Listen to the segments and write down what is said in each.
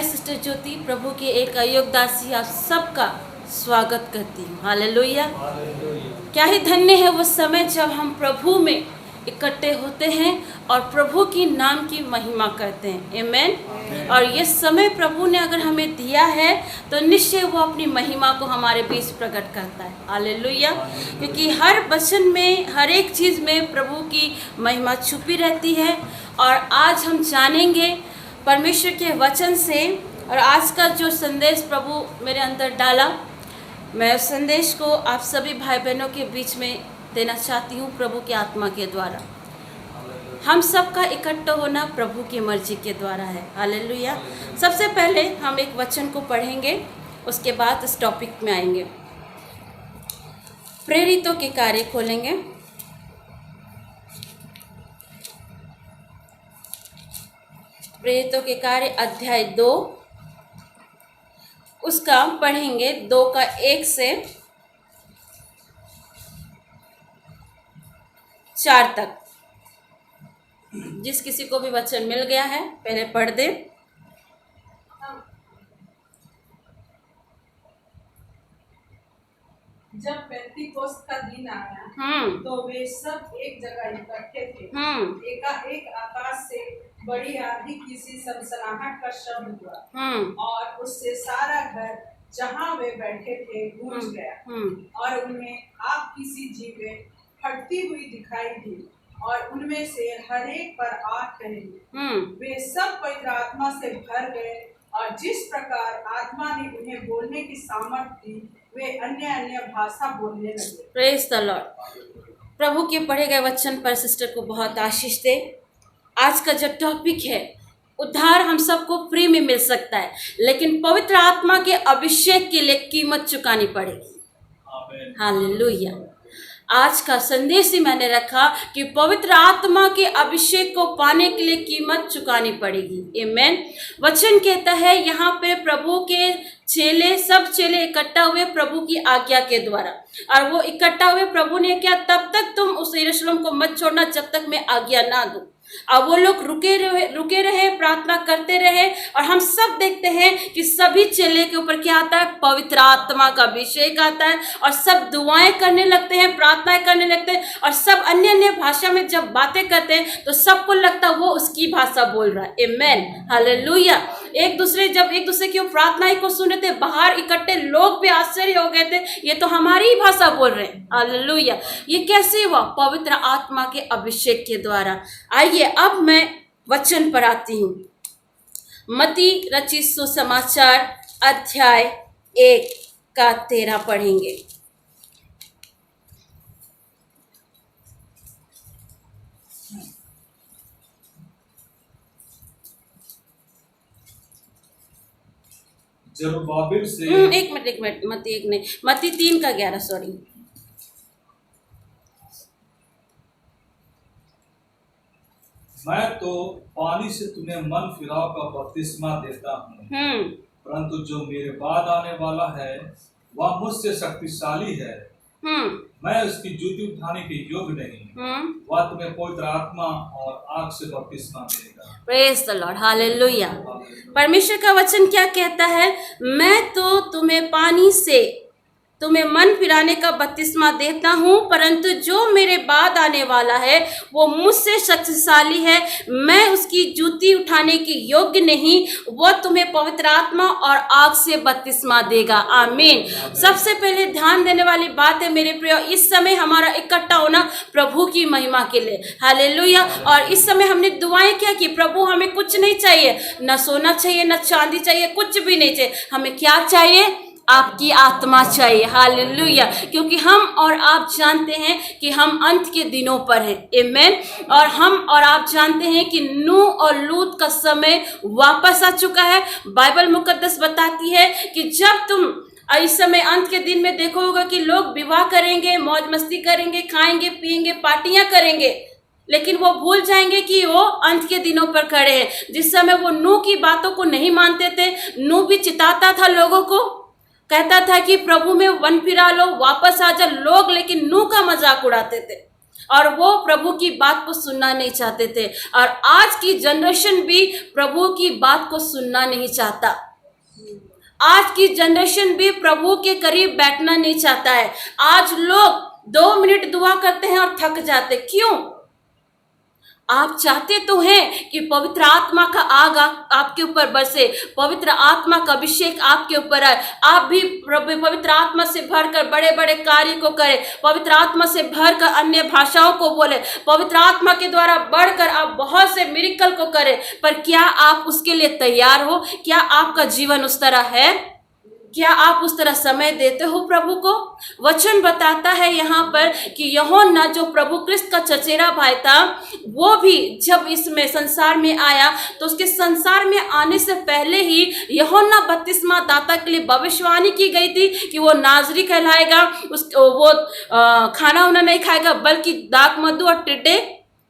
Sister ज्योति प्रभु के एक अयोग्य दासी आप सबका स्वागत करती हूँ। हालेलुया। क्या ही धन्य है वो समय जब हम प्रभु में इकट्ठे होते हैं और प्रभु की नाम की महिमा करते हैं। आमेन। और ये समय प्रभु ने अगर हमें दिया है तो निश्चय वो अपनी महिमा को हमारे बीच प्रकट करता है। हालेलुया। क्योंकि हर वचन में, हर एक चीज़ में प्रभु की महिमा छुपी रहती है। और आज हम जानेंगे परमेश्वर के वचन से, और आज का जो संदेश प्रभु मेरे अंदर डाला, मैं उस संदेश को आप सभी भाई बहनों के बीच में देना चाहती हूँ प्रभु की आत्मा के द्वारा। हम सबका इकट्ठा होना प्रभु की मर्जी के द्वारा है। हालेलुया। सबसे पहले हम एक वचन को पढ़ेंगे, उसके बाद इस टॉपिक में आएंगे। प्रेरितों के कार्य खोलेंगे। प्रेरितों के कार्य अध्याय 2, उसका पढ़ेंगे 2 का 1 से 4 तक। जिस किसी को भी वचन मिल गया है पहले पढ़ दे। जब पेंतीकोस्त का दिन आया तो वे सब एक जगह इकट्ठे थे। एकाएक आकाश से बड़ी आंधी किसी सनसनाहट का शब्द हुआ और उससे सारा घर जहाँ वे बैठे थे गूंज गया। और उन्हें आग की सी जीवें फटती हुई दिखाई दी और उनमें से हर एक पर आग ठहरी। वे सब पवित्र आत्मा से भर गए और जिस प्रकार आत्मा ने उन्हें बोलने की सामर्थ्य दी वे अन्य अन्य भाषा बोलने लगे। Praise the Lord. प्रभु के पढ़े गए वचन पर सिस्टर को बहुत आशीष दे। आज का जो टॉपिक है, उद्धार हम सबको फ्री में मिल सकता है, लेकिन पवित्र आत्मा के अभिषेक के लिए कीमत चुकानी पड़ेगी। हालेलुया। आज का संदेश ही मैंने रखा कि पवित्र आत्मा के अभिषेक को पाने के लिए कीमत चुकानी पड़ेगी। आमेन। वचन कहता है यहाँ पे प्रभु के चेले, सब चेले इकट्ठा हुए प्रभु की आज्ञा के द्वारा, और वो इकट्ठा हुए प्रभु ने क्या, तब तक तुम उस यरूशलेम को मत छोड़ना जब तक मैं आज्ञा ना दूं। अब वो लोग रुके रहे, प्रार्थना करते रहे, और हम सब देखते हैं कि सभी चेले के ऊपर क्या आता है, पवित्र आत्मा का अभिषेक आता है, और सब दुआएं करने लगते हैं, प्रार्थनाएं करने लगते हैं, और सब अन्य अन्य भाषा में जब बातें करते हैं तो सबको लगता है वो उसकी भाषा बोल रहा है। आमेन। हालेलुया। जब एक दूसरे की प्रार्थनाएं को सुन रहे थे, बाहर इकट्ठे लोग भी आश्चर्य हो गए थे, ये तो हमारी ही भाषा बोल रहे हैं। हालेलुया। ये कैसे हुआ? पवित्र आत्मा के अभिषेक के द्वारा। आइए अब मैं वचन पर आती हूँ। मत्ती रचित सुसमाचार अध्याय 1 का 13 पढ़ेंगे। जरुब्बाबिल से एक मिनट, मत्ती 1 नहीं, मत्ती 3 का 11, सॉरी। मैं तो पानी से तुम्हें मन फिराव का बपतिस्मा देता हूँ, परंतु जो मेरे बाद आने वाला है वह मुझसे शक्तिशाली है। मैं उसकी जूती उठाने के योग्य नहीं, वह तुम्हें पवित्र आत्मा और आग से बपतिस्मा देगा। Praise the Lord. हालेलुया। परमेश्वर का वचन क्या कहता है? मैं तो तुम्हें पानी से तुम्हें मन फिराने का बपतिस्मा देता हूँ, परंतु जो मेरे बाद आने वाला है वो मुझसे शक्तिशाली है, मैं उसकी जूती उठाने के योग्य नहीं, वो तुम्हें पवित्र आत्मा और आग से बपतिस्मा देगा। आमीन। सबसे पहले ध्यान देने वाली बात है मेरे प्रिय, इस समय हमारा इकट्ठा होना प्रभु की महिमा के लिए। हालेलुया। और इस समय हमने दुआएं क्या की? प्रभु हमें कुछ नहीं चाहिए, न सोना चाहिए, न चांदी चाहिए, कुछ भी नहीं चाहिए। हमें क्या चाहिए? आपकी आत्मा चाहिए। हालेलुया। क्योंकि हम और आप जानते हैं कि हम अंत के दिनों पर हैं। आमेन। और हम और आप जानते हैं कि नूह और लूत का समय वापस आ चुका है। बाइबल मुकद्दस बताती है कि जब तुम इस समय अंत के दिन में देखो होगा कि लोग विवाह करेंगे, मौज मस्ती करेंगे, खाएंगे पिएंगे, पार्टियां करेंगे, लेकिन वो भूल जाएंगे कि वो अंत के दिनों पर खड़े हैं। जिस समय वो नूह की बातों को नहीं मानते थे, नूह भी चिताता था लोगों को, कहता था कि प्रभु में वन फिरा लो, वापस आ जा लोग, लेकिन नूह का मजाक उड़ाते थे। और वो प्रभु की बात को सुनना नहीं चाहते थे। और आज की जनरेशन भी प्रभु की बात को सुनना नहीं चाहता। आज की जनरेशन भी प्रभु के करीब बैठना नहीं चाहता है। आज लोग 2 मिनट दुआ करते हैं और थक जाते। क्यों? आप चाहते तो हैं कि पवित्र आत्मा का आग आपके ऊपर बरसे, पवित्र आत्मा का अभिषेक आपके ऊपर आए, आप भी पवित्र आत्मा से भरकर बड़े बड़े कार्य को करें, पवित्र आत्मा से भरकर अन्य भाषाओं को बोले, पवित्र आत्मा के द्वारा बढ़कर आप बहुत से मिरेकल को करें। पर क्या आप उसके लिए तैयार हो? क्या आपका जीवन उस तरह है? क्या आप उस तरह समय देते हो प्रभु को? वचन बताता है यहाँ पर कि यूहन्ना जो प्रभु क्रिस्त का चचेरा भाई था, वो भी जब इसमें संसार में आया तो उसके संसार में आने से पहले ही यूहन्ना बपतिस्मा दाता के लिए भविष्यवाणी की गई थी कि वो नाजरी कहलाएगा, वो खाना उना नहीं खाएगा बल्कि दाख मधु और टिड्डे,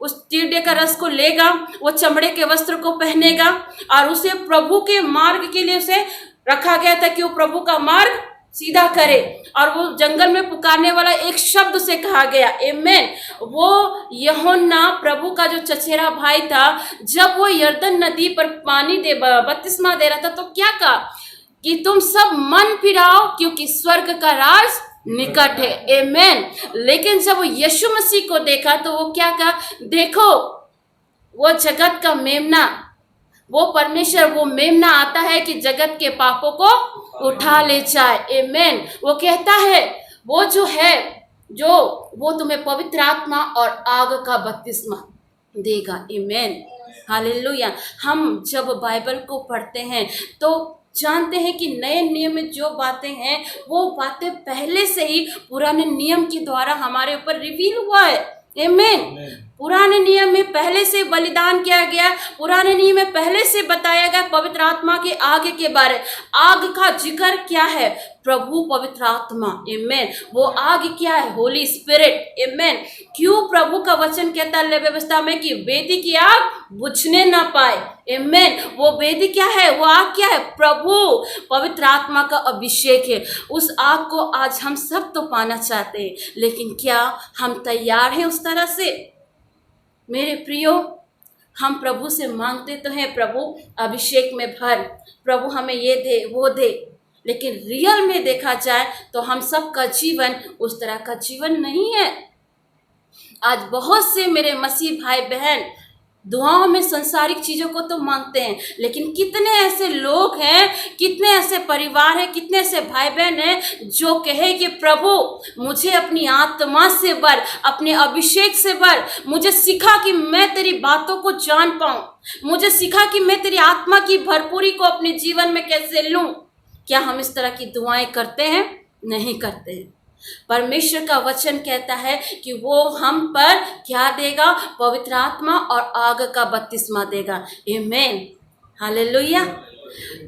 उस टिड्डे का रस को लेगा, वो चमड़े के वस्त्र को पहनेगा और उसे प्रभु के मार्ग के लिए उसे रखा गया था कि वो प्रभु का मार्ग सीधा करे। और वो जंगल में पुकारने वाला एक शब्द से कहा गया, आमेन। वो यूहन्ना प्रभु का जो चचेरा भाई था, जब वो यरदन नदी पर पानी बपतिस्मा दे रहा था तो क्या कहा कि तुम सब मन फिराओ क्योंकि स्वर्ग का राज निकट है, आमेन। लेकिन जब वो यीशु मसीह को देखा तो वो क्या कहा? देखो वो जगत का मेमना, वो परमेश्वर, वो मेमना आता है कि जगत के पापों को उठा ले जाए, आमेन। वो कहता है वो जो है जो वो तुम्हें पवित्र आत्मा और आग का बपतिस्मा देगा, आमेन, हालेलुया। हम जब बाइबल को पढ़ते हैं तो जानते हैं कि नए नियम में जो बातें हैं वो बातें पहले से ही पुराने नियम के द्वारा हमारे ऊपर रिवील हुआ है, आमेन। पुराने नियम में पहले से बलिदान किया गया, पुराने नियम में पहले से बताया गया पवित्र आत्मा के आग के बारे। आग का जिक्र क्या है? प्रभु पवित्र आत्मा, आमेन। वो आग क्या है? होली स्पिरिट, आमेन। क्यों प्रभु का वचन कहता है व्यवस्था में कि वेदी की आग बुझने ना पाए, आमेन। वो वेदी क्या है? वो आग क्या है? प्रभु पवित्र आत्मा का अभिषेक है। उस आग को आज हम सब तो पाना चाहते हैं, लेकिन क्या हम तैयार हैं उस तरह से? मेरे प्रियो, हम प्रभु से मांगते तो हैं प्रभु अभिषेक में भर, प्रभु हमें ये दे वो दे, लेकिन रियल में देखा जाए तो हम सब का जीवन उस तरह का जीवन नहीं है। आज बहुत से मेरे मसीह भाई बहन दुआओं में संसारिक चीज़ों को तो मांगते हैं, लेकिन कितने ऐसे लोग हैं, कितने ऐसे परिवार हैं, कितने ऐसे भाई बहन हैं जो कहे कि प्रभु मुझे अपनी आत्मा से भर, अपने अभिषेक से भर, मुझे सिखा कि मैं तेरी बातों को जान पाऊँ, मुझे सिखा कि मैं तेरी आत्मा की भरपूरी को अपने जीवन में कैसे लूँ। क्या हम इस तरह की दुआएं करते हैं? नहीं करते हैं। परमेश्वर का वचन कहता है कि वो हम पर क्या देगा? पवित्र आत्मा और आग का बपतिस्मा देगा, आमेन, हालेलुया।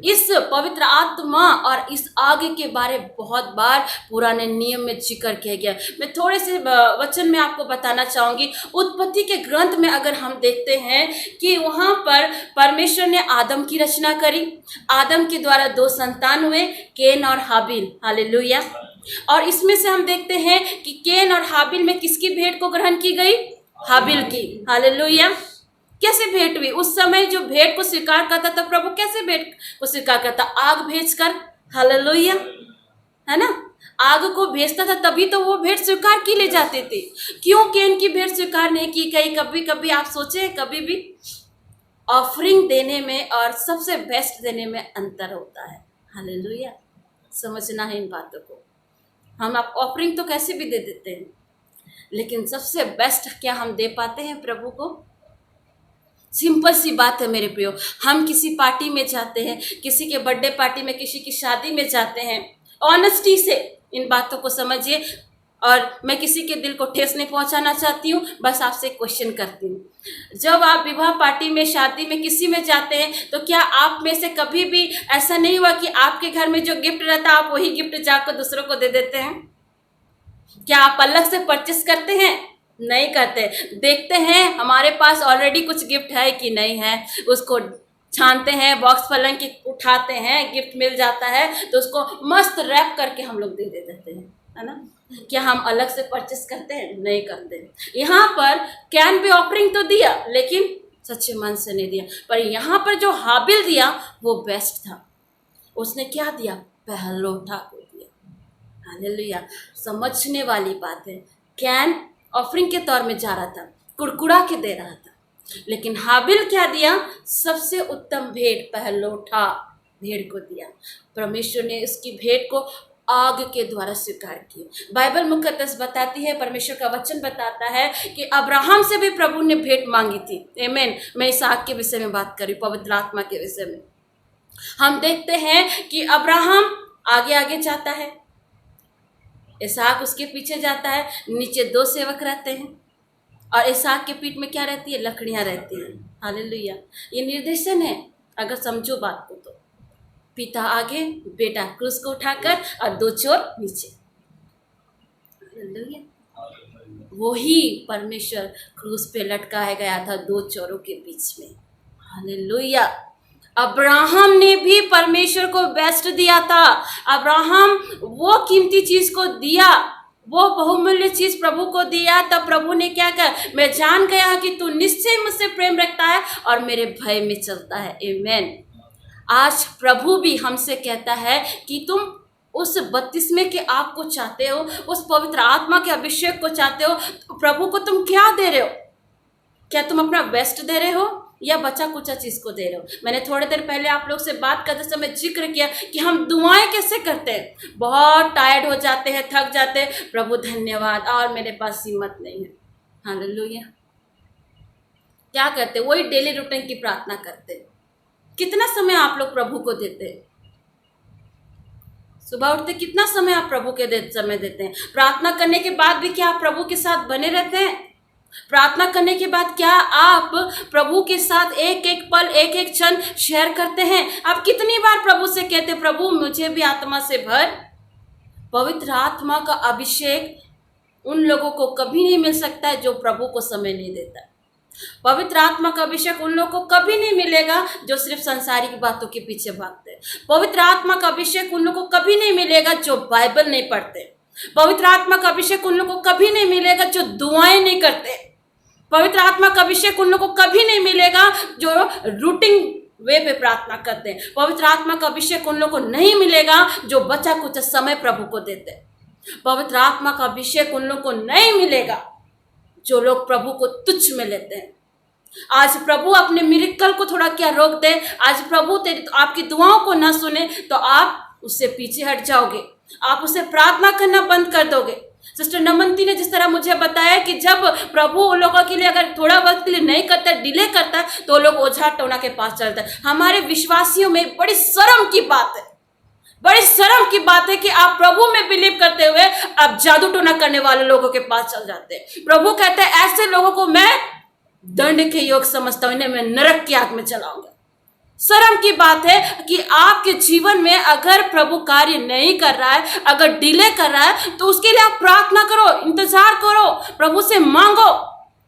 इस पवित्र आत्मा और इस आग के बारे बहुत बार पुराने नियम में जिक्र किया गया। मैं थोड़े से वचन में आपको बताना चाहूँगी। उत्पत्ति के ग्रंथ में अगर हम देखते हैं कि वहाँ पर परमेश्वर ने आदम की रचना करी, आदम के द्वारा 2 संतान हुए, केन और हाबिल, हालेलुया। और इसमें से हम देखते हैं कि केन और हाबिल में किसकी भेंट को ग्रहण की गई? हाबिल की, हालेलुया। कैसे भेंट हुई? उस समय जो भेंट को स्वीकार करता था प्रभु, कैसे भेंट को स्वीकार करता? आग भेजकर, हालेलुया, है ना। आग को भेजता था तभी तो वो भेंट स्वीकार की ले जाते थे। क्यों केन की भेंट स्वीकार नहीं की गई? कभी कभी आप सोचे, कभी भी ऑफरिंग देने में और सबसे बेस्ट देने में अंतर होता है, हालेलुया। समझना है इन बातों को। हम आप ऑफरिंग तो कैसे भी दे देते हैं, लेकिन सबसे बेस्ट क्या हम दे पाते हैं प्रभु को? सिंपल सी बात है मेरे प्रियो। हम किसी पार्टी में जाते हैं, किसी के बर्थडे पार्टी में, किसी की शादी में जाते हैं, ऑनेस्टी से इन बातों को समझिए। और मैं किसी के दिल को ठेस नहीं पहुंचाना चाहती हूँ, बस आपसे क्वेश्चन करती हूँ। जब आप विवाह पार्टी में, शादी में, किसी में जाते हैं तो क्या आप में से कभी भी ऐसा नहीं हुआ कि आपके घर में जो गिफ्ट रहता है आप वही गिफ्ट जाकर दूसरों को दे देते हैं? क्या आप अलग से परचेस करते हैं? नहीं करते। देखते हैं हमारे पास ऑलरेडी कुछ गिफ्ट है कि नहीं है, उसको छानते हैं, बॉक्स पलंग के उठाते हैं, गिफ्ट मिल जाता है तो उसको मस्त रैप करके हम लोग दे देते हैं, है ना। क्या हम अलग से परचेस करते हैं? नहीं करते। यहाँ पर कैन बी ऑफरिंग तो दिया, लेकिन सच्चे मन से नहीं दिया। पर यहाँ पर जो हाबिल दिया वो बेस्ट था। उसने क्या दिया? पहलोठा को दिया। हालेलुया। समझने वाली बात है। कैन ऑफरिंग के तौर में जा रहा था, कुड़कुड़ा के दे रहा था, लेकिन हाबिल क्या दिया? सबसे उत्तम भेंट पहलोठा भेड़ को दिया। परमेश्वर ने उसकी भेंट को आग के द्वारा स्वीकार किया। बाइबल मुकद्दस बताती है, परमेश्वर का वचन बताता है कि अब्राहम से भी प्रभु ने भेंट मांगी थी। आमीन। मैं इस आग के विषय में बात करी, पवित्र आत्मा के विषय में। हम देखते हैं कि अब्राहम आगे आगे जाता है, इसहाक उसके पीछे जाता है, नीचे 2 सेवक रहते हैं और इसहाक के पीठ में क्या रहती है? लकड़ियां रहती हैं। हालेलुया। ये निर्देशन है, अगर समझो बात को तो। पिता आगे, बेटा क्रूस को उठाकर और 2 चोर नीचे। हालेलुया। वही परमेश्वर क्रूस पे लटकाया गया था 2 चोरों के बीच में। हालेलुया। अब्राहम ने भी परमेश्वर को बेस्ट दिया था। अब्राहम वो कीमती चीज को दिया, वो बहुमूल्य चीज प्रभु को दिया। तब प्रभु ने क्या कहा? मैं जान गया कि तू निश्चय मुझसे प्रेम रखता है और मेरे भय में चलता है। आमीन। आज प्रभु भी हमसे कहता है कि तुम उस बपतिस्मे के आग को चाहते हो, उस पवित्र आत्मा के अभिषेक को चाहते हो, तो प्रभु को तुम क्या दे रहे हो? क्या तुम अपना बेस्ट दे रहे हो या बचा कुचा चीज को दे रहे हो? मैंने थोड़ी देर पहले आप लोग से बात करते समय जिक्र किया कि हम दुआएं कैसे करते हैं। बहुत टायर्ड हो जाते हैं, थक जाते हैं, प्रभु धन्यवाद और मेरे पास हिम्मत नहीं है। हालेलुया। क्या करते? वही डेली रूटीन की प्रार्थना करते हैं। कितना समय आप लोग प्रभु को देते हैं? सुबह उठते कितना समय आप प्रभु के समय देते हैं? प्रार्थना करने के बाद भी क्या आप प्रभु के साथ बने रहते हैं? प्रार्थना करने के बाद क्या आप प्रभु के साथ एक एक पल, एक एक क्षण शेयर करते हैं? आप कितनी बार प्रभु से कहते, प्रभु मुझे भी आत्मा से भर। पवित्र आत्मा का अभिषेक उन लोगों को कभी नहीं मिल सकता है जो प्रभु को समय नहीं देता है। पवित्र आत्मा का अभिषेक उन लोगों को कभी नहीं मिलेगा जो सिर्फ संसारिक बातों के पीछे भागते हैं। पवित्र आत्मा का अभिषेक उन लोगों को कभी नहीं मिलेगा जो बाइबल नहीं पढ़ते। पवित्र आत्मा का अभिषेक उन लोगों को कभी नहीं मिलेगा जो दुआएं नहीं करते। पवित्र आत्मा का अभिषेक उन लोगों को कभी नहीं मिलेगा जो रूटीन वे पे प्रार्थना करते हैं। पवित्र आत्मा का अभिषेक उन लोगों को नहीं मिलेगा जो बचा कुछ समय प्रभु को देते हैं। पवित्र आत्मा का अभिषेक उन लोगों को नहीं मिलेगा जो लोग प्रभु को तुच्छ में लेते हैं। आज प्रभु अपने मिरेकल को थोड़ा क्या रोक दे, आज प्रभु आपकी दुआओं को ना सुने तो आप उससे पीछे हट जाओगे, आप उसे प्रार्थना करना बंद कर दोगे। सिस्टर नमनती ने जिस तरह मुझे बताया कि जब प्रभु उन लोगों के लिए अगर थोड़ा वक्त के लिए नहीं करता, डिले करता है, तो लोग ओझा टोना के पास चलते हैं। हमारे विश्वासियों में बड़ी शर्म की बात है, बड़ी शर्म की बात है कि आप प्रभु में बिलीव करते हुए आप जादू टोना करने वाले लोगों के पास चल जाते हैं। प्रभु कहते हैं ऐसे लोगों को मैं दंड के योग समझता हूं, इन्हें मैं नरक की आग में चलाऊंगा। शर्म की बात है कि आपके जीवन में अगर प्रभु कार्य नहीं कर रहा है, अगर डिले कर रहा है, तो उसके लिए आप प्रार्थना करो, इंतजार करो, प्रभु से मांगो।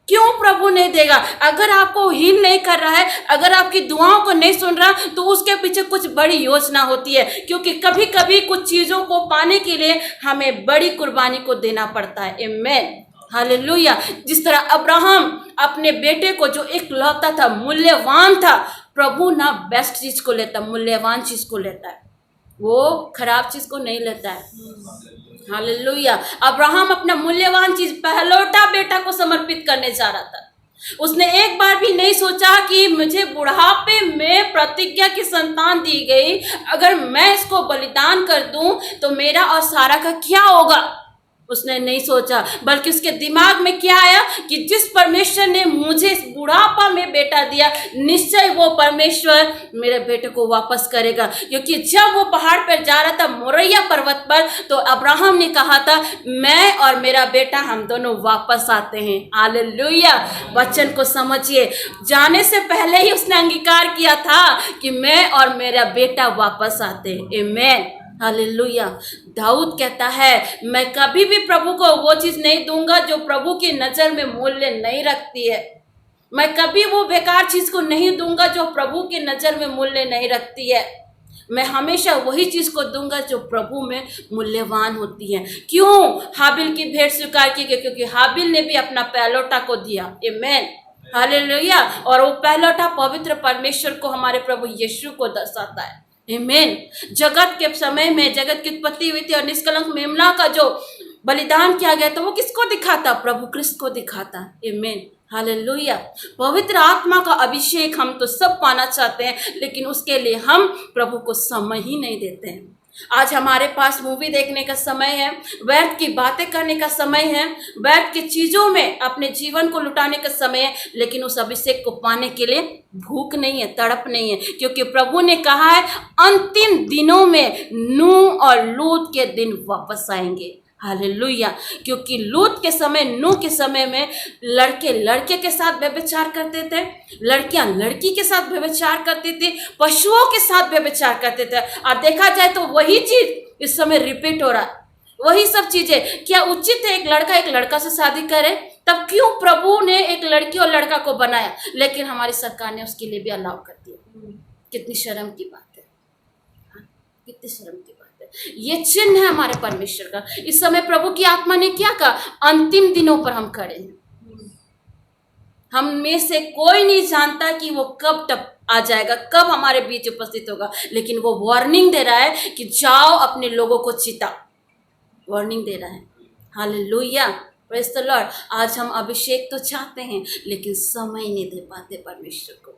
क्यों प्रभु नहीं देगा? अगर आपको हील नहीं कर रहा है, अगर आपकी दुआओं को नहीं सुन रहा, तो उसके पीछे कुछ बड़ी योजना होती है। क्योंकि कभी कभी कुछ चीजों को पाने के लिए हमें बड़ी कुर्बानी को देना पड़ता है। आमीन। हालेलुया। जिस तरह अब्राहम अपने बेटे को जो एक लौता था, मूल्यवान था, प्रभु ना बेस्ट चीज को लेता, मूल्यवान चीज को लेता है, वो खराब चीज को नहीं लेता है। हालेलुया। अब्राहम अपना मूल्यवान चीज पहलौठा बेटा को समर्पित करने जा रहा था। उसने एक बार भी नहीं सोचा कि मुझे बुढ़ापे में प्रतिज्ञा की संतान दी गई, अगर मैं इसको बलिदान कर दूं तो मेरा और सारा का क्या होगा। उसने नहीं सोचा, बल्कि उसके दिमाग में क्या आया कि जिस परमेश्वर ने मुझे इस बुढ़ापा में बेटा दिया, निश्चय वो परमेश्वर मेरे बेटे को वापस करेगा। क्योंकि जब वो पहाड़ पर जा रहा था, मोरिया पर्वत पर, तो अब्राहम ने कहा था मैं और मेरा बेटा हम दोनों वापस आते हैं। हालेलुया। वचन को समझिए, जाने से पहले ही उसने अंगीकार किया था कि मैं और मेरा बेटा वापस आते हैं। आमीन। हालेलुया। दाऊद कहता है मैं कभी भी प्रभु को वो चीज नहीं दूंगा जो प्रभु की नजर में मूल्य नहीं रखती है। मैं कभी वो बेकार चीज को नहीं दूंगा जो प्रभु की नजर में मूल्य नहीं रखती है। मैं हमेशा वही चीज़ को दूंगा जो प्रभु में मूल्यवान होती है। क्यों हाबिल की भेंट स्वीकार की गई? क्योंकि हाबिल ने भी अपना पहलौठा को दिया। आमीन, हालेलुया। और वो पहलौठा पवित्र परमेश्वर को, हमारे प्रभु यीशु को दर्शाता है। आमीन। जगत के समय में जगत की उत्पत्ति हुई थी और निष्कलंक मेमना का जो बलिदान किया गया था वो किसको दिखाता? प्रभु क्रिस्त को दिखाता। आमीन, हालेलुया। पवित्र आत्मा का अभिषेक हम तो सब पाना चाहते हैं, लेकिन उसके लिए हम प्रभु को समय ही नहीं देते हैं। आज हमारे पास मूवी देखने का समय है, व्यर्थ की बातें करने का समय है, व्यर्थ की चीज़ों में अपने जीवन को लुटाने का समय है, लेकिन उस अभिषेक को पाने के लिए भूख नहीं है, तड़प नहीं है। क्योंकि प्रभु ने कहा है अंतिम दिनों में नूह और लूत के दिन वापस आएंगे। हालेलुया। क्योंकि लूत के समय, नूह के समय में लड़के लड़के के साथ व्यभिचार करते थे, लड़कियां लड़की के साथ व्यभिचार करती थी, पशुओं के साथ व्यभिचार करते थे। और देखा जाए तो वही चीज इस समय रिपीट हो रहा है, वही सब चीजें। क्या उचित है एक लड़का एक लड़का से शादी करे? तब क्यों प्रभु ने एक लड़की और लड़का को बनाया, लेकिन हमारी सरकार ने उसके लिए भी अलाउ कर दिया। कितनी शर्म की बात है, कितनी शर्म की बात है। ये चिन्ह है हमारे परमेश्वर का। इस समय प्रभु की आत्मा ने क्या कहा? अंतिम दिनों पर हम खड़े हैं। हम में से कोई नहीं जानता कि वो कब तक आ जाएगा, कब हमारे बीच उपस्थित होगा, लेकिन वो वार्निंग दे रहा है कि जाओ अपने लोगों को चिता, वार्निंग दे रहा है। Hallelujah, praise the Lord. आज हम अभिषेक तो चाहते हैं, लेकिन समय नहीं दे पाते परमेश्वर को।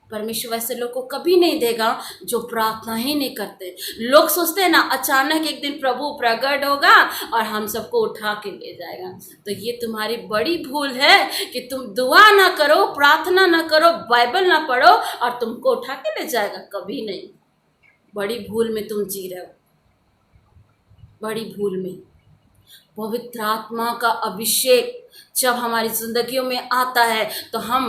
परमेश्वर ऐसे लोग को कभी नहीं देगा जो प्रार्थना ही नहीं करते। लोग सोचते हैं ना अचानक एक दिन प्रभु प्रकट होगा और हम सबको उठा के ले जाएगा। तो ये तुम्हारी बड़ी भूल है कि तुम दुआ ना करो, प्रार्थना ना करो, बाइबल ना पढ़ो और तुमको उठा के ले जाएगा। कभी नहीं। बड़ी भूल में तुम जी रहे हो, बड़ी भूल में। पवित्र आत्मा का अभिषेक जब हमारी जिंदगियों में आता है तो हम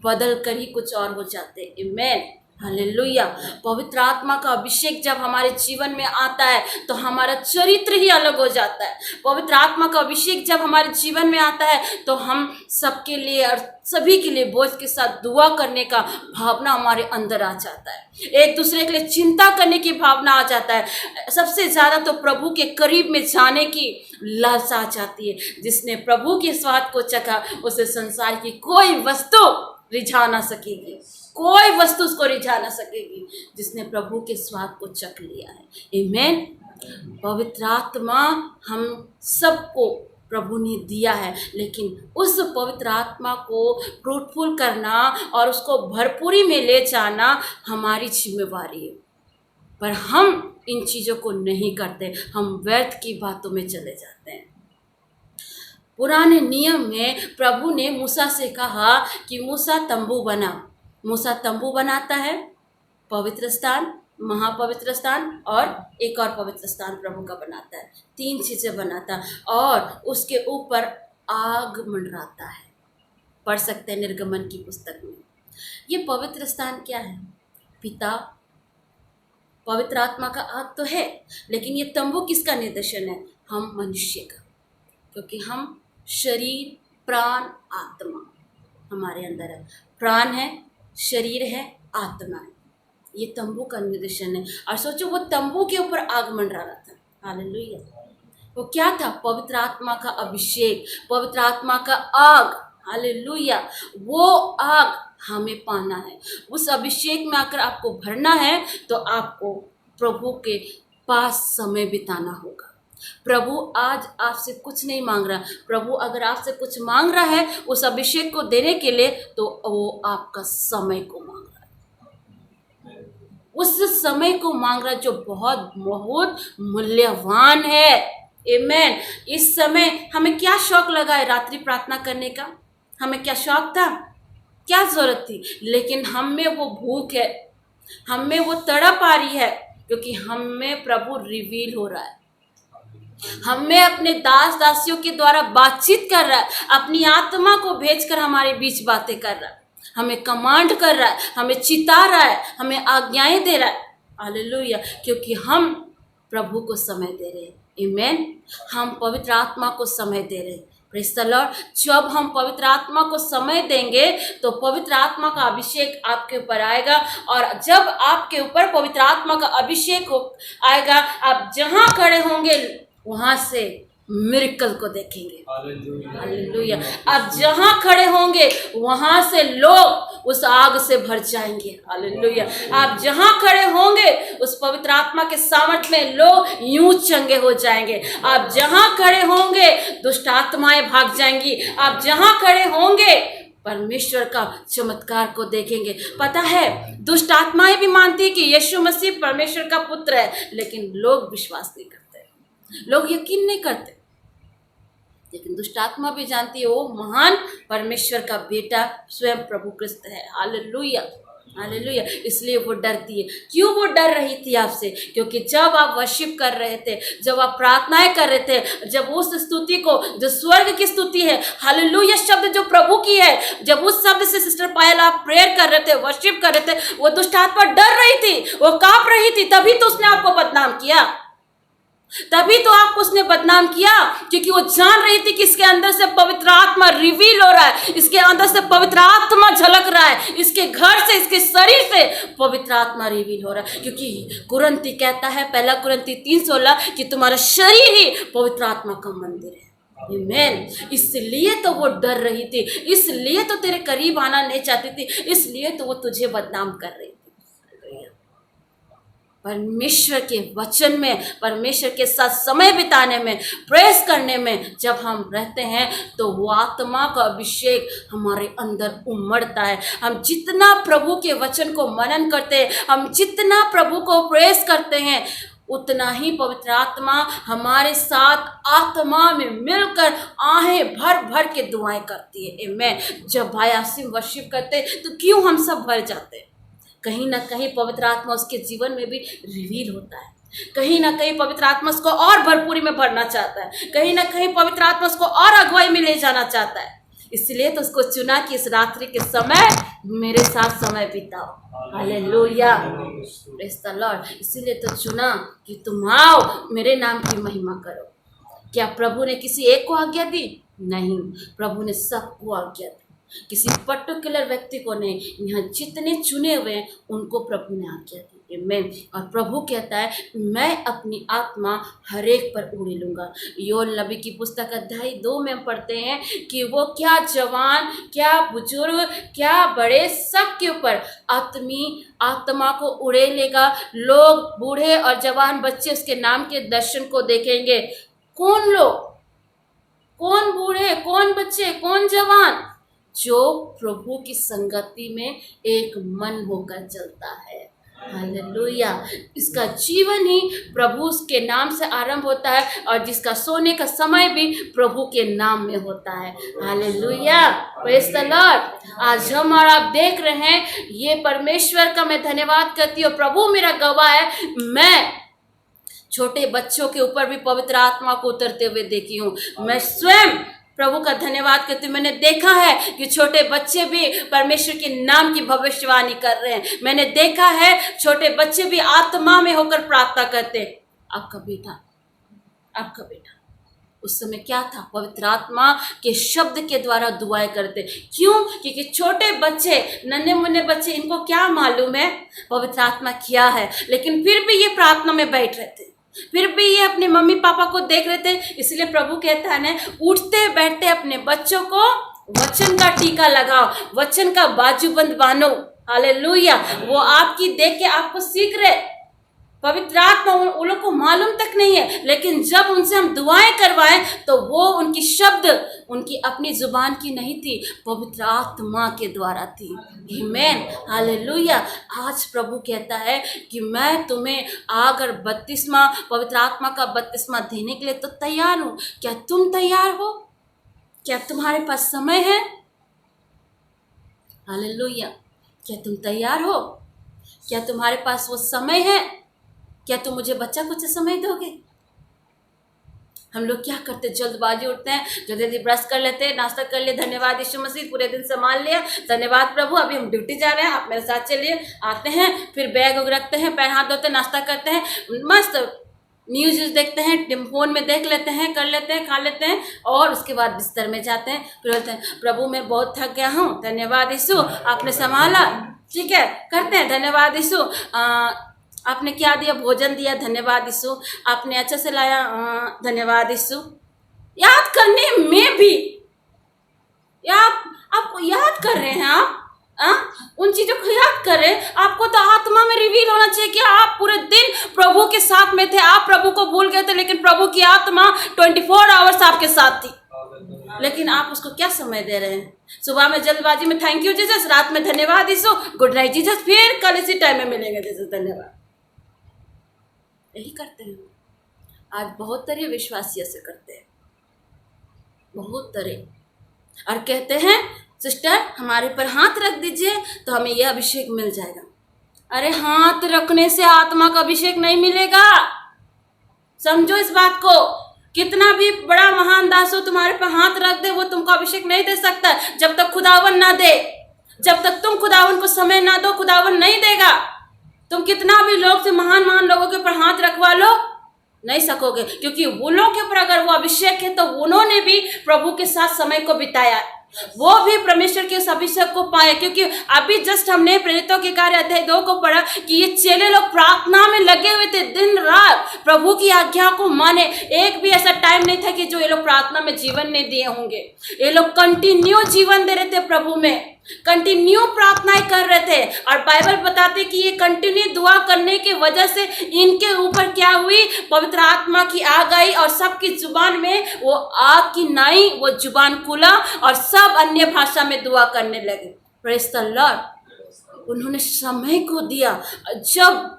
बदल कर ही कुछ और हो जाते हैं। आमीन, हालेलुया। पवित्र आत्मा का अभिषेक जब हमारे जीवन में आता है तो हमारा चरित्र ही अलग हो जाता है। पवित्र आत्मा का अभिषेक जब हमारे जीवन में आता है तो हम सबके लिए और सभी के लिए बोझ के साथ दुआ करने का भावना हमारे अंदर आ जाता है। एक दूसरे के लिए चिंता करने की भावना आ जाता है। सबसे ज़्यादा तो प्रभु के करीब में जाने की लालसा आ जाती है। जिसने प्रभु के स्वाद को चखा उसे संसार की कोई वस्तु रिझा ना सकेगी, कोई वस्तु उसको रिझा ना सकेगी, जिसने प्रभु के स्वाद को चख लिया है। आमीन। पवित्र आत्मा हम सबको प्रभु ने दिया है, लेकिन उस पवित्र आत्मा को फ्रूटफुल करना और उसको भरपूरी में ले जाना हमारी जिम्मेवारी है। पर हम इन चीज़ों को नहीं करते, हम व्यर्थ की बातों में चले जाते हैं। पुराने नियम में प्रभु ने मूसा से कहा कि मूसा तंबू बना। मूसा तंबू बनाता है, पवित्र स्थान, महापवित्र स्थान और एक और पवित्र स्थान प्रभु का बनाता है। 3 चीज़ें बनाता है और उसके ऊपर आग मंडराता है। पढ़ सकते हैं निर्गमन की पुस्तक में। ये पवित्र स्थान क्या है? पिता, पवित्र आत्मा का आग तो है, लेकिन ये तंबू किसका निदर्शन है? हम मनुष्य का। क्योंकि हम शरीर, प्राण, आत्मा हमारे अंदर है। प्राण है, शरीर है, आत्मा है। ये तंबू का निदर्शन है। और सोचो वो तंबू के ऊपर आग मंडरा रहा था। हालेलुया। वो क्या था? पवित्र आत्मा का अभिषेक, पवित्र आत्मा का आग। हालेलुया। वो आग हमें पाना है। उस अभिषेक में आकर आपको भरना है तो आपको प्रभु के पास समय बिताना होगा। प्रभु आज आपसे कुछ नहीं मांग रहा। प्रभु अगर आपसे कुछ मांग रहा है उस अभिषेक को देने के लिए, तो वो आपका समय को मांग रहा है। उस समय को मांग रहा है जो बहुत बहुत मूल्यवान है। आमीन। इस समय हमें क्या शौक लगा है रात्रि प्रार्थना करने का? हमें क्या शौक था? क्या जरूरत थी? लेकिन हम में वो भूख है, हम में वो तड़प आ रही है, क्योंकि हम में प्रभु रिवील हो रहा है। हम में अपने दास दासियों के द्वारा बातचीत कर रहा है, अपनी आत्मा को भेजकर हमारे बीच बातें कर रहा है, हमें कमांड कर रहा है, हमें चिता रहा है, हमें आज्ञाएं दे रहा है। हालेलुया। क्योंकि हम प्रभु को समय दे रहे हैं। आमीन। हम पवित्र आत्मा को समय दे रहे हैं। Praise the Lord. जब हम पवित्र आत्मा को समय देंगे तो पवित्र आत्मा का अभिषेक आपके ऊपर आएगा, और जब आपके ऊपर पवित्र आत्मा का अभिषेक आएगा, आप जहाँ खड़े होंगे वहाँ से मिरेकल को देखेंगे। हालेलुया। आप जहाँ खड़े होंगे वहाँ से लोग उस आग से भर जाएंगे। हालेलुया। आप जहाँ खड़े होंगे उस पवित्र आत्मा के सामर्थ्य में लोग यूं चंगे हो जाएंगे। आप जहाँ खड़े होंगे दुष्ट आत्माएं भाग जाएंगी। आप जहाँ खड़े होंगे परमेश्वर का चमत्कार को देखेंगे। पता है, दुष्ट आत्माएं भी मानती है कि यीशु मसीह परमेश्वर का पुत्र है, लेकिन लोग विश्वास नहीं करते, लोग यकीन नहीं करते। लेकिन दुष्ट आत्मा भी जानती है वो महान परमेश्वर का बेटा स्वयं प्रभु क्रिस्त है। Hallelujah, hallelujah. इसलिए वो डरती है। क्यों वो डर रही थी आपसे? क्योंकि जब आप वर्शिप कर रहे थे, जब आप प्रार्थनाएं कर रहे थे, जब उस स्तुति को जो स्वर्ग की स्तुति है, हालेलुया शब्द जो प्रभु की है, जब उस शब्द से सिस्टर पायल आप प्रेयर कर रहे थे, वर्शिप कर रहे थे, वो दुष्ट आत्मा डर रही थी, वो कांप रही थी। तभी तो उसने आपको बदनाम किया, तभी तो आपको उसने बदनाम किया, क्योंकि वो जान रही थी कि इसके अंदर से पवित्र आत्मा रिवील हो रहा है, इसके अंदर से पवित्र आत्मा झलक रहा है, इसके घर से, इसके शरीर से पवित्र आत्मा रिवील हो रहा है। क्योंकि कुरिन्ती कहता है, पहला कुरिन्ती 3:16 कि तुम्हारा शरीर ही पवित्र आत्मा का मंदिर है। आमीन। इसलिए तो वो डर रही थी, इसलिए तो तेरे करीब आना नहीं चाहती थी, इसलिए तो वो तुझे बदनाम कर रही थी। परमेश्वर के वचन में, परमेश्वर के साथ समय बिताने में, प्रेस करने में जब हम रहते हैं तो वो आत्मा का अभिषेक हमारे अंदर उमड़ता है। हम जितना प्रभु के वचन को मनन करते हैं, हम जितना प्रभु को प्रेस करते हैं, उतना ही पवित्र आत्मा हमारे साथ आत्मा में मिलकर आहें भर भर के दुआएं करती है। आमीन। जब भाई आसिम वर्शिप करते तो क्यों हम सब भर जाते हैं? कहीं ना कहीं पवित्र आत्मा उसके जीवन में भी रिवील होता है, कहीं ना कहीं पवित्र आत्मा उसको और भरपूरी में भरना चाहता है, कहीं ना कहीं पवित्र आत्मा उसको और अगुवाई में ले जाना चाहता है। इसलिए तो उसको चुना कि इस रात्रि के समय मेरे साथ समय बिताओ। Hallelujah, praise the Lord. इसीलिए तो चुना कि तुम आओ, मेरे नाम की महिमा करो। क्या प्रभु ने किसी एक को आज्ञा दी? नहीं, प्रभु ने सबको आज्ञा दी, किसी पर्टिकुलर व्यक्ति को नहीं। यहाँ जितने चुने हुए हैं उनको प्रभु ने आज्ञा दी। आमीन। और प्रभु कहता है मैं अपनी आत्मा हर एक पर उड़े लूँगा। योएल नबी की पुस्तक अध्याय 2 में हम पढ़ते हैं कि वो क्या जवान, क्या बुजुर्ग, क्या बड़े, सब के ऊपर आत्मा को उड़े लेगा। लोग, बूढ़े और जवान बच्चे उसके नाम के दर्शन को देखेंगे। कौन लोग? कौन बूढ़े, कौन बच्चे, कौन जवान? जो प्रभु की संगति में एक मन होकर चलता है। हालेलुया। इसका जीवन ही प्रभु के नाम से आरंभ होता है और जिसका सोने का समय भी प्रभु के नाम में होता है। Hallelujah, praise the Lord. आज हम और आप देख रहे हैं, ये परमेश्वर का मैं धन्यवाद करती हूँ। प्रभु मेरा गवाह है, मैं छोटे बच्चों के ऊपर भी पवित्र आत्मा को उतरते हुए देखी हूँ। मैं स्वयं प्रभु का धन्यवाद करती हूँ। मैंने देखा है कि छोटे बच्चे भी परमेश्वर के नाम की भविष्यवाणी कर रहे हैं। मैंने देखा है छोटे बच्चे भी आत्मा में होकर प्रार्थना करते हैं। आपका बेटा, आपका बेटा उस समय क्या था? पवित्र आत्मा के शब्द के द्वारा दुआएं करते। क्यों? क्योंकि छोटे बच्चे, नन्हे मुन्ने बच्चे, इनको क्या मालूम है पवित्र आत्मा क्या है, लेकिन फिर भी ये प्रार्थना में बैठ रहे थे, फिर भी ये अपने मम्मी पापा को देख रहे थे। इसलिए प्रभु कहता है ना, उठते बैठते अपने बच्चों को वचन का टीका लगाओ, वचन का बाजूबंद बांधो। हालेलुया। वो आपकी देख के आपको सीख रहे। पवित्र आत्मा उन लोग को मालूम तक नहीं है, लेकिन जब उनसे हम दुआएं करवाएं तो वो उनकी शब्द उनकी अपनी जुबान की नहीं थी, पवित्र आत्मा के द्वारा थी। आमीन, हालेलुया। आज प्रभु कहता है कि मैं तुम्हें अगर बपतिस्मा, पवित्र आत्मा का बपतिस्मा देने के लिए तो तैयार हूँ। क्या तुम तैयार हो? क्या तुम्हारे पास समय है? हालेलुया। क्या तुम तैयार हो? क्या तुम्हारे पास वो समय है? क्या तुम मुझे बच्चा कुछ समय दोगे? हम लोग क्या करते, जल्दबाजी उठते हैं, जल्दी ब्रश कर लेते हैं, नाश्ता कर लिए, धन्यवाद यीशु मसीह, पूरे दिन संभाल लिया, धन्यवाद प्रभु, अभी हम ड्यूटी जा रहे हैं, आप मेरे साथ चलिए। आते हैं, फिर बैग वग रखते हैं, पैर हाथ धोते हैं, नाश्ता करते हैं, मस्त न्यूज़ देखते हैं, फोन में देख लेते हैं, कर लेते हैं, खा लेते हैं और उसके बाद बिस्तर में जाते हैं। फिर बोलते हैं प्रभु मैं बहुत थक गया हूँ, धन्यवाद यीशु आपने संभाला। ठीक है, करते हैं धन्यवाद यीशु आपने क्या दिया, भोजन दिया, धन्यवाद यीशु आपने अच्छा से लाया, धन्यवाद यीशु। याद करने में भी आपको याद कर रहे हैं आप उन चीजों को याद करें। आपको तो आत्मा में रिवील होना चाहिए कि आप पूरे दिन प्रभु के साथ में थे, आप प्रभु को भूल गए थे, लेकिन प्रभु की आत्मा 24 आवर्स आपके साथ थी। लेकिन आप उसको क्या समय दे रहे हैं? सुबह में जल्दबाजी में थैंक यू जीसस, रात में धन्यवाद यीशु, गुड नाइट जीसस, फिर कल इसी टाइम में मिलेंगे जीसस, धन्यवाद। यही करते हैं आज बहुत तरह विश्वासी ऐसे करते हैं, बहुत तरह, और कहते हैं सिस्टर हमारे पर हाथ रख दीजिए तो हमें यह अभिषेक मिल जाएगा। अरे हाथ रखने से आत्मा का अभिषेक नहीं मिलेगा, समझो इस बात को। कितना भी बड़ा महान दास हो, तुम्हारे पर हाथ रख दे वो तुमको अभिषेक नहीं दे सकता जब तक खुदावन ना दे। जब तक तुम खुदावन को समय ना दो, खुदावन नहीं देगा। तुम कितना भी लोग से महान महान लोगों के ऊपर हाथ रखवा लो, नहीं सकोगे, क्योंकि वो लोग के ऊपर अगर वो अभिषेक है तो उन्होंने भी प्रभु के साथ समय को बिताया, वो भी परमेश्वर के उस अभिषेक को पाए। क्योंकि अभी जस्ट हमने प्रेरितों के कार्य अध्याय 2 को पढ़ा कि ये चेले लोग प्रार्थना में लगे हुए थे, दिन रात प्रभु की आज्ञा को माने। एक भी ऐसा टाइम नहीं था कि जो ये लोग प्रार्थना में जीवन नहीं दिए होंगे। ये लोग कंटिन्यू जीवन दे रहे थे प्रभु में, कंटिन्यू प्रार्थनाएं कर रहे थे। और बाइबल बताते कि ये कंटिन्यू दुआ करने की वजह से इनके ऊपर क्या हुई, पवित्र आत्मा की आग आई और सबकी जुबान में वो आग की नाई, वो जुबान खुला और सब अन्य भाषा में दुआ करने लगे। Praise the Lord. उन्होंने समय को दिया। जब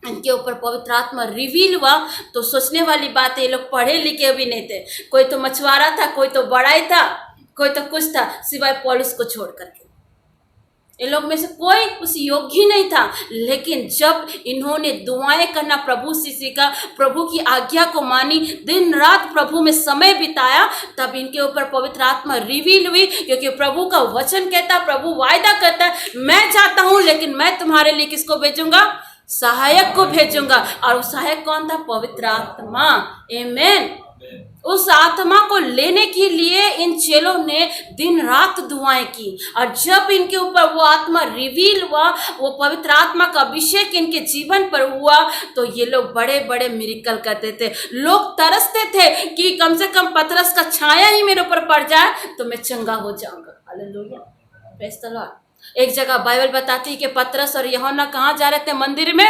इनके ऊपर पवित्र आत्मा रिवील हुआ तो सोचने वाली बात है, ये लोग पढ़े लिखे भी नहीं थे। कोई तो मछुआरा था, कोई तो बड़ाई था, कोई तो कुछ था, सिवाय पौलुस को छोड़ करके। ये लोग में से कोई उस योग्य ही नहीं था। लेकिन जब इन्होंने दुआएं करना प्रभु से सीखा, प्रभु की आज्ञा को मानी, दिन रात प्रभु में समय बिताया, तब इनके ऊपर पवित्र आत्मा रिवील हुई। क्योंकि प्रभु का वचन कहता, प्रभु वायदा करता है, मैं जाता हूं लेकिन मैं तुम्हारे लिए किसको भेजूंगा, सहायक को भेजूंगा। और वो सहायक कौन था? पवित्र आत्मा। आमेन। उस आत्मा को लेने के लिए इन चेलों ने दिन रात दुआएं की। और जब इनके ऊपर वो आत्मा रिवील हुआ, वो पवित्र आत्मा का अभिषेक इनके जीवन पर हुआ, तो ये लोग बड़े बड़े मिरेकल करते थे। लोग तरसते थे कि कम से कम पतरस का छाया ही मेरे ऊपर पड़ जाए तो मैं चंगा हो जाऊंगा। Hallelujah, praise the Lord. एक जगह बाइबल बताती है कि पतरस और यूहन्ना कहाँ जा रहे थे? मंदिर में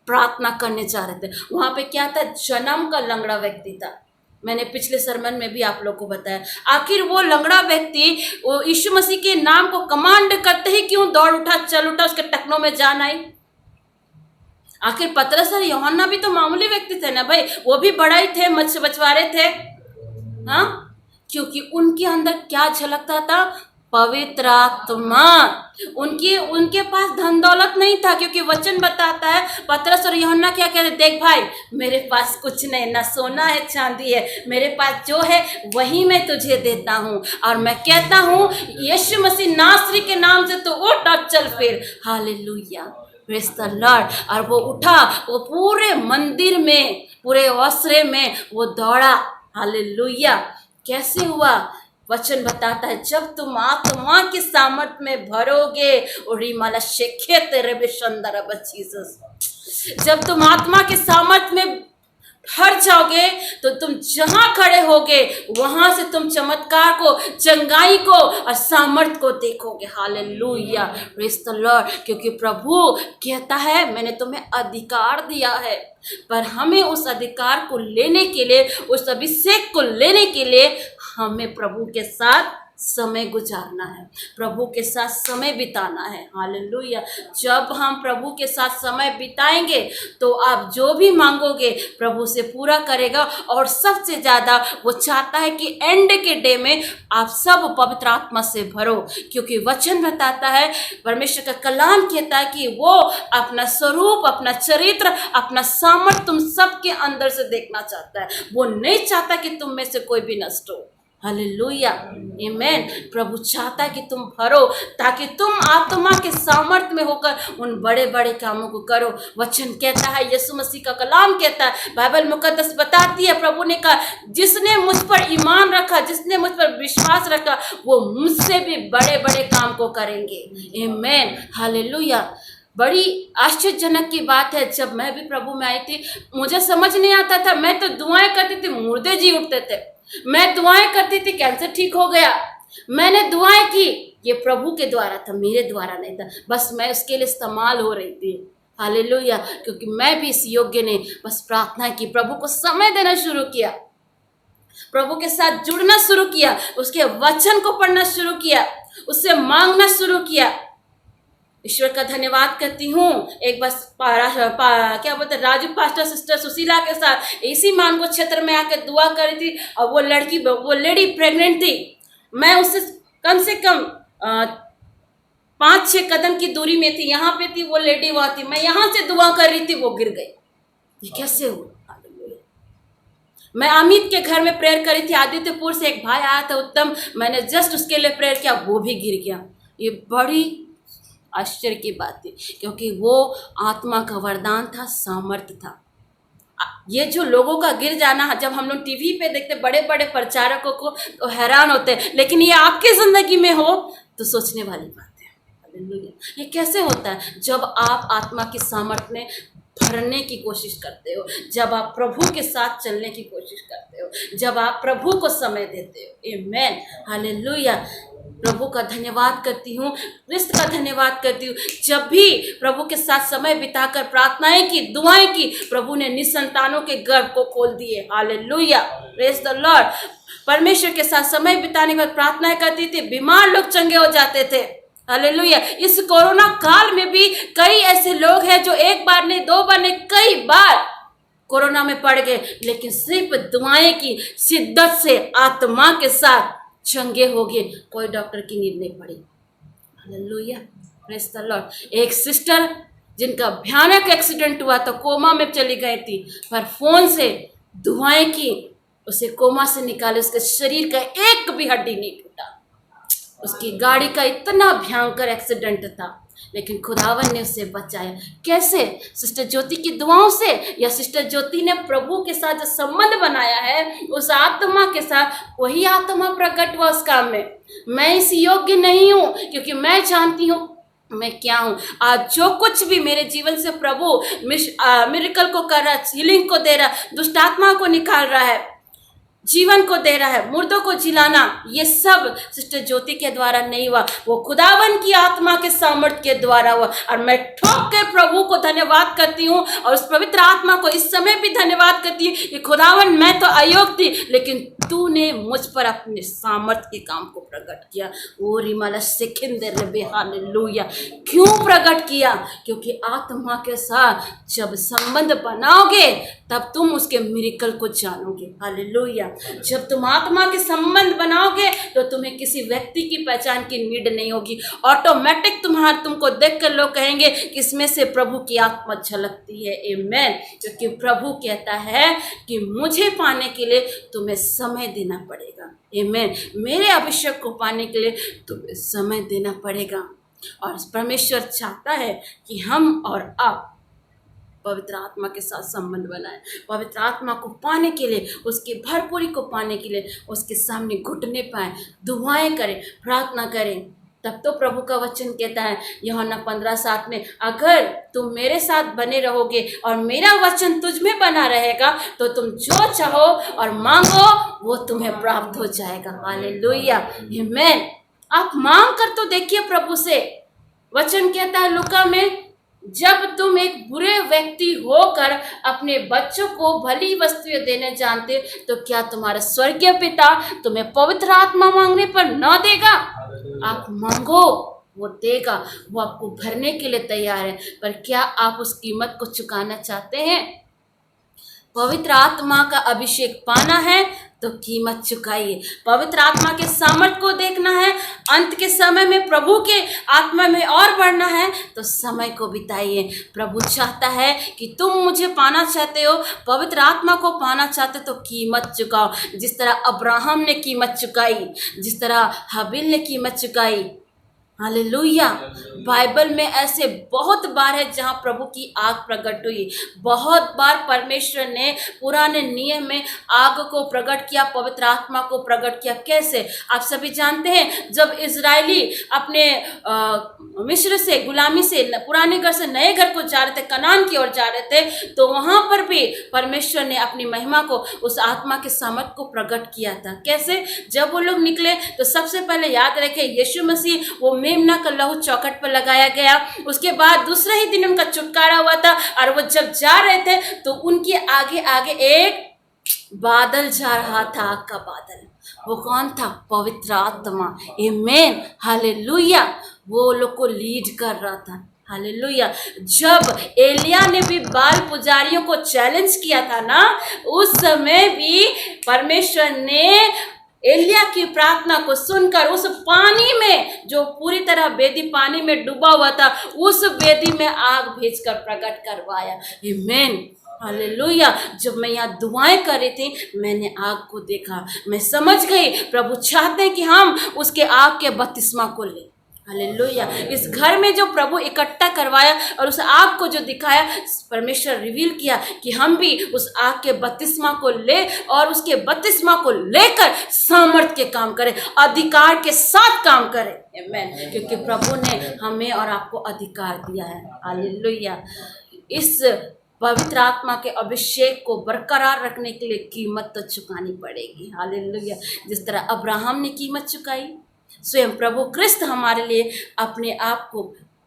प्रार्थना करने जा रहे थे। वहां पे क्या था? जन्म का लंगड़ा व्यक्ति था। मैंने पिछले सरमन में भी आप लोग को बताया। आखिर वो लंगड़ा व्यक्ति वो यीशु मसीह के नाम को कमांड करते ही क्यों दौड़ उठा, चल उठा, उसके टखनों में जान आई? आखिर पतरस और यूहन्ना भी तो मामूली व्यक्ति थे ना भाई, वो भी बड़ा ही थे, मछुआरे थे। हाँ, क्योंकि उनके अंदर क्या झलकता था? पवित्र आत्मा। उनके पास धन दौलत नहीं था, क्योंकि वचन बताता है पतरस और यूहन्ना क्या कहते, देख भाई मेरे पास कुछ नहीं, ना सोना है चांदी है, मेरे पास जो है वही मैं तुझे देता हूँ। और मैं कहता हूँ यीशु मसीह नासरी के नाम से तो उठ और चल फिर। Hallelujah, praise the Lord. और वो उठा, वो पूरे मंदिर में, पूरे ओसरे में वो दौड़ा। हालेलुया। कैसे हुआ? वचन बताता है जब तुम आत्मा की सामर्थ में भरोगे, जब तुम आत्मा के सामर्थ में भर जाओगे तो तुम जहां खड़े होगे वहां से तुम चमत्कार को, चंगाई को और सामर्थ को देखोगे। Hallelujah, praise the Lord. क्योंकि प्रभु कहता है मैंने तुम्हें अधिकार दिया है, पर हमें उस अधिकार को लेने के लिए, उस अभिषेक को लेने के लिए हमें प्रभु के साथ समय गुजारना है, प्रभु के साथ समय बिताना है। हालेलुया। जब हम प्रभु के साथ समय बिताएंगे तो आप जो भी मांगोगे प्रभु से पूरा करेगा। और सबसे ज़्यादा वो चाहता है कि एंड के डे में आप सब पवित्र आत्मा से भरो, क्योंकि वचन बताता है, परमेश्वर का कलाम कहता है कि वो अपना स्वरूप, अपना चरित्र, अपना सामर्थ तुम सबके अंदर से देखना चाहता है। वो नहीं चाहता कि तुम में से कोई भी नष्ट हो। हालेलुया, आमेन। प्रभु चाहता है कि तुम भरो, ताकि तुम आत्मा के सामर्थ्य में होकर उन बड़े बड़े कामों को करो। वचन कहता है, यीशु मसीह का कलाम कहता है, बाइबल मुकद्दस बताती है, प्रभु ने कहा जिसने मुझ पर ईमान रखा, जिसने मुझ पर विश्वास रखा, वो मुझसे भी बड़े बड़े काम को करेंगे। आमेन, हालेलुया। बड़ी आश्चर्यजनक की बात है, जब मैं भी प्रभु में आई थी, मुझे समझ नहीं आता था। मैं तो दुआएं करती थी, मुर्दे जी उठते थे। मैं दुआएं करती थी, कैंसर ठीक हो गया। मैंने दुआएं की, ये प्रभु के द्वारा था, मेरे द्वारा नहीं था। बस मैं उसके लिए इस्तेमाल हो रही थी। हालेलुया, क्योंकि मैं भी इस योग्य नहीं, बस प्रार्थना की, प्रभु को समय देना शुरू किया, प्रभु के साथ जुड़ना शुरू किया, उसके वचन को पढ़ना शुरू किया, उससे मांगना शुरू किया। ईश्वर का धन्यवाद करती हूँ। एक बस क्या बोलते राजू पास्टर सिस्टर सुशीला के साथ इसी मानगो क्षेत्र में आकर दुआ कर रही थी, और वो लेडी प्रेग्नेंट थी। मैं उससे कम से कम 5-6 कदम की दूरी में थी, यहाँ पे थी, वो लेडी वहाँ थी। मैं यहाँ से दुआ कर रही थी, वो गिर गई। ये कैसे हुआ? मैं अमित के घर में प्रेयर करी थी, आदित्यपुर से एक भाई आया था उत्तम, मैंने जस्ट उसके लिए प्रेयर किया, वो भी गिर गया। ये बड़ी आश्चर्य की बात थी, क्योंकि वो आत्मा का वरदान था, सामर्थ्य था। ये जो लोगों का गिर जाना, जब हम लोग टीवी पे देखते बड़े बड़े प्रचारकों को तो हैरान होते हैं, लेकिन ये आपकी जिंदगी में हो तो सोचने वाली बात है। हालेलुया। ये कैसे होता है? जब आप आत्मा की सामर्थ्य में भरने की कोशिश करते हो, जब आप प्रभु के साथ चलने की कोशिश करते हो, जब आप प्रभु को समय देते हो। आमेन, हालेलुया। प्रभु का धन्यवाद करती हूँ, क्रिस्त का धन्यवाद करती हूँ। जब भी प्रभु के साथ समय बिताकर प्रार्थनाएं की, दुआएं की, प्रभु ने निसंतानों के गर्भ को खोल दिए। Hallelujah, praise the Lord. परमेश्वर के साथ समय बिताने के बाद प्रार्थनाएं करती थी, बीमार लोग चंगे हो जाते थे। हालेलुया। इस कोरोना काल में भी कई ऐसे लोग हैं जो एक बार नहीं, 2 बार नहीं, कई बार कोरोना में पड़ गए, लेकिन सिर्फ दुआएं की शिद्दत से आत्मा के साथ चंगे हो गए। कोई डॉक्टर की नीड नहीं पड़ी। Hallelujah, praise the Lord. एक सिस्टर जिनका भयानक एक्सीडेंट हुआ तो कोमा में चली गई थी, पर फोन से दुआएं की, उसे कोमा से निकाले, उसके शरीर का एक भी हड्डी नहीं टूटा। उसकी गाड़ी का इतना भयंकर एक्सीडेंट था, लेकिन खुदावन ने उसे बचाया। कैसे? सिस्टर ज्योति की दुआओं से, या सिस्टर ज्योति ने प्रभु के साथ जो संबंध बनाया है उस आत्मा के साथ, वही आत्मा प्रकट हुआ उस काम में। मैं इस योग्य नहीं हूँ, क्योंकि मैं जानती हूँ मैं क्या हूँ। आज जो कुछ भी मेरे जीवन से प्रभु मिरेकल को कर रहा है, हीलिंग को दे रहा है, दुष्ट आत्मा को निकाल रहा है, जीवन को दे रहा है, मुर्दों को जिलाना, ये सब सिस्टर ज्योति के द्वारा नहीं हुआ, वो खुदावन की आत्मा के सामर्थ्य के द्वारा हुआ। और मैं ठोक कर प्रभु को धन्यवाद करती हूँ, और उस पवित्र आत्मा को इस समय भी धन्यवाद करती हूँ कि खुदावन, मैं तो अयोग्य थी, लेकिन तूने मुझ पर अपने सामर्थ्य के काम को प्रकट किया। ओ रिमाला सिखिंदे रबे, हालेलुया। क्यों प्रकट किया? क्योंकि आत्मा के साथ जब संबंध बनाओगे तब तुम उसके मिरेकल को जानोगे। हालेलुया। जब तुम आत्मा के संबंध बनाओगे तो तुम्हें किसी व्यक्ति की पहचान की नीड नहीं होगी। ऑटोमेटिक तुमको देखकर लोग कहेंगे कि इसमें से प्रभु की आत्मा झलकती है। आमेन। क्योंकि प्रभु कहता है कि मुझे पाने के लिए तुम्हें समय देना पड़ेगा। आमेन। मेरे अभिषेक को पाने के लिए तुम्हें समय देना पड़ेगा। और परमेश्वर चाहता है कि हम और आप पवित्र आत्मा के साथ संबंध बनाए, पवित्र आत्मा को पाने के लिए, उसकी भरपूरी को पाने के लिए उसके सामने घुटने पाए, दुआएं करें, प्रार्थना करें। तब तो प्रभु का वचन कहता है यूहन्ना 15:7 में, अगर तुम मेरे साथ बने रहोगे और मेरा वचन तुझ में बना रहेगा तो तुम जो चाहो और मांगो वो तुम्हें प्राप्त हो जाएगा। हालेलुया, आमेन। आप मांग कर तो देखिए प्रभु से। वचन कहता है लूका में, जब तुम एक बुरे व्यक्ति होकर अपने बच्चों को भली वस्तुएं देने जानते तो क्या तुम्हारा स्वर्गीय पिता तुम्हें पवित्र आत्मा मांगने पर न देगा? आप मांगो, वो देगा, वो आपको भरने के लिए तैयार है। पर क्या आप उस कीमत को चुकाना चाहते हैं? पवित्र आत्मा का अभिषेक पाना है तो कीमत चुकाइए। पवित्र आत्मा के सामर्थ को देखना है, अंत के समय में प्रभु के आत्मा में और बढ़ना है तो समय को बिताइए। प्रभु चाहता है कि तुम मुझे पाना चाहते हो, पवित्र आत्मा को पाना चाहते तो कीमत चुकाओ। जिस तरह अब्राहम ने कीमत चुकाई, जिस तरह हाबिल ने कीमत चुकाई। हालेलुया। बाइबल में ऐसे बहुत बार है जहाँ प्रभु की आग प्रकट हुई। बहुत बार परमेश्वर ने पुराने नियम में आग को प्रकट किया, पवित्र आत्मा को प्रकट किया। कैसे? आप सभी जानते हैं, जब इजरायली अपने मिस्र से, गुलामी से, पुराने घर से नए घर को जा रहे थे, कनान की ओर जा रहे थे, तो वहाँ पर भी परमेश्वर ने अपनी महिमा को, उस आत्मा के सामर्थ को प्रकट किया था। कैसे? जब वो लोग निकले तो सबसे पहले याद रखें, यीशु मसीह वो मेमना का लहू चौखट पर लगाया गया। उसके बाद दूसरे ही दिन उनका छुटकारा हुआ था और वो जब जा रहे थे तो उनके आगे आगे एक बादल जा रहा था, आग का बादल। वो कौन था? पवित्र आत्मा। आमीन, हालेलुया। वो लोग को लीड कर रहा था। हालेलुया। जब एलिया ने भी बाल पुजारियों को चैलेंज किया था ना, उस समय भी परमेश्वर ने एलिया की प्रार्थना को सुनकर उस पानी में, जो पूरी तरह वेदी पानी में डूबा हुआ था, उस वेदी में आग भेजकर प्रकट करवाया। आमीन, हालेलुया। जब मैं यहाँ दुआएं कर रही थी, मैंने आग को देखा। मैं समझ गई प्रभु चाहते हैं कि हम उसके आग के बपतिस्मा को लें। हालेलुया। इस घर में जो प्रभु इकट्ठा करवाया और उस आग को जो दिखाया, परमेश्वर रिवील किया कि हम भी उस आग के बपतिस्मा को ले और उसके बपतिस्मा को लेकर सामर्थ के काम करें, अधिकार के साथ काम करें। आमीन। क्योंकि प्रभु ने हमें और आपको अधिकार दिया है। हालेलुया। इस पवित्र आत्मा के अभिषेक को बरकरार रखने के लिए कीमत तो चुकानी पड़ेगी। हालेलुया। जिस तरह अब्राहम ने कीमत चुकाई, स्वयं प्रभु क्रिस्त हमारे लिए अपने आप को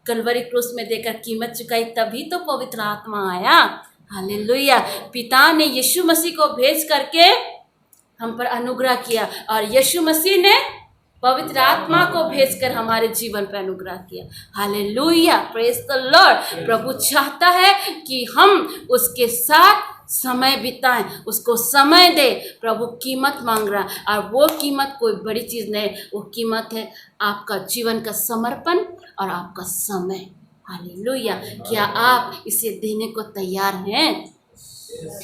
कलवरी क्रूस में देकर कीमत चुकाई, तभी तो पवित्र आत्मा आया। हालेलुया। पिता ने यीशु मसीह को भेज करके हम पर अनुग्रह किया और यीशु मसीह ने पवित्र आत्मा को भेजकर हमारे जीवन पर अनुग्रह किया। Hallelujah, praise the Lord. प्रभु चाहता है कि हम उसके साथ समय बिताएं, उसको समय दे। प्रभु कीमत मांग रहा और वो कीमत कोई बड़ी चीज़ नहीं, वो कीमत है आपका जीवन का समर्पण और आपका समय। हालेलुया। क्या आप इसे देने को तैयार हैं?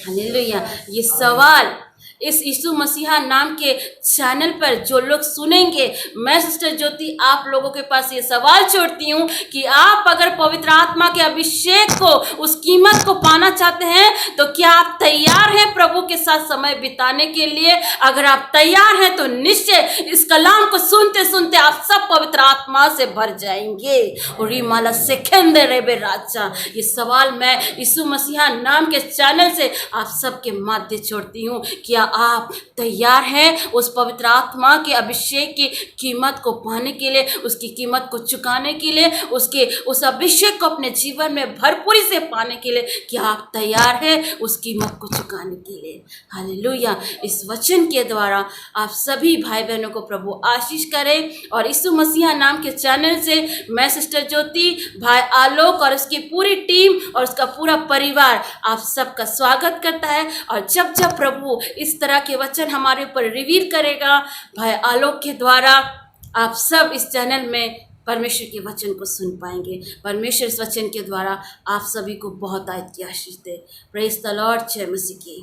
हालेलुया। ये सवाल इस यीशु मसीहा नाम के चैनल पर जो लोग सुनेंगे, मैं सिस्टर ज्योति आप लोगों के पास ये सवाल छोड़ती हूँ कि आप अगर पवित्र आत्मा के अभिषेक को, उस कीमत को पाना चाहते हैं तो क्या आप तैयार हैं प्रभु के साथ समय बिताने के लिए? अगर आप तैयार हैं तो निश्चय इस कलाम को सुनते सुनते आप सब पवित्र आत्मा से भर जाएंगे। और रिमाला सेकेंड रेबे राजा, ये सवाल मैं यीशु मसीहा नाम के चैनल से आप सबके माध्य छोड़ती हूँ। क्या आप तैयार हैं उस पवित्र आत्मा के अभिषेक की कीमत को पाने के लिए, उसकी कीमत को चुकाने के लिए, उसके उस अभिषेक को अपने जीवन में भरपूरी से पाने के लिए? क्या आप तैयार हैं उस कीमत को चुकाने के लिए? हालेलुया। इस वचन के द्वारा आप सभी भाई बहनों को प्रभु आशीष करें। और यीशु मसीहा नाम के चैनल से मैं सिस्टर ज्योति, भाई आलोक और उसकी पूरी टीम और उसका पूरा परिवार आप सबका स्वागत करता है। और जब जब प्रभु इस तरह के वचन हमारे ऊपर रिवील करेगा भाई आलोक के द्वारा, आप सब इस चैनल में परमेश्वर के वचन को सुन पाएंगे। परमेश्वर इस वचन के द्वारा आप सभी को बहुत आशीष दे। Praise the Lord. जय मसीह की।